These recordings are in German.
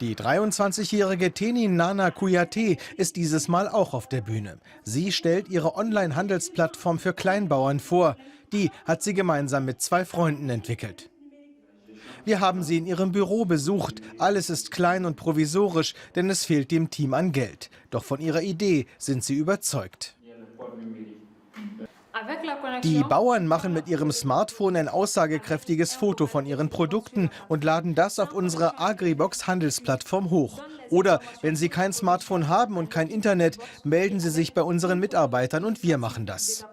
Die 23-jährige Tenin Nana Kouyaté ist dieses Mal auch auf der Bühne. Sie stellt ihre Online-Handelsplattform für Kleinbauern vor. Die hat sie gemeinsam mit 2 Freunden entwickelt. Wir haben sie in ihrem Büro besucht. Alles ist klein und provisorisch, denn es fehlt dem Team an Geld. Doch von ihrer Idee sind sie überzeugt. Die Bauern machen mit ihrem Smartphone ein aussagekräftiges Foto von ihren Produkten und laden das auf unsere Agribox Handelsplattform hoch. Oder wenn sie kein Smartphone haben und kein Internet, melden sie sich bei unseren Mitarbeitern und wir machen das.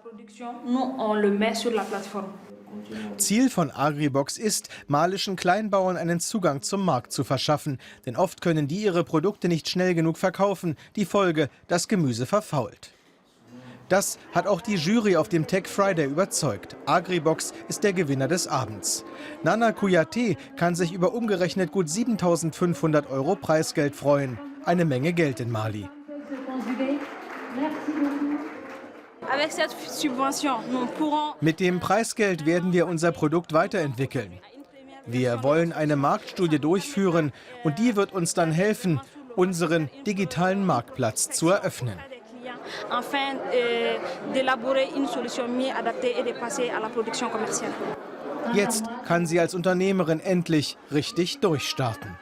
Ziel von Agribox ist, malischen Kleinbauern einen Zugang zum Markt zu verschaffen. Denn oft können die ihre Produkte nicht schnell genug verkaufen. Die Folge: das Gemüse verfault. Das hat auch die Jury auf dem Tech Friday überzeugt. Agribox ist der Gewinner des Abends. Nana Kouyaté kann sich über umgerechnet gut 7.500 € Preisgeld freuen. Eine Menge Geld in Mali. Mit dem Preisgeld werden wir unser Produkt weiterentwickeln. Wir wollen eine Marktstudie durchführen und die wird uns dann helfen, unseren digitalen Marktplatz zu eröffnen. Jetzt kann sie als Unternehmerin endlich richtig durchstarten.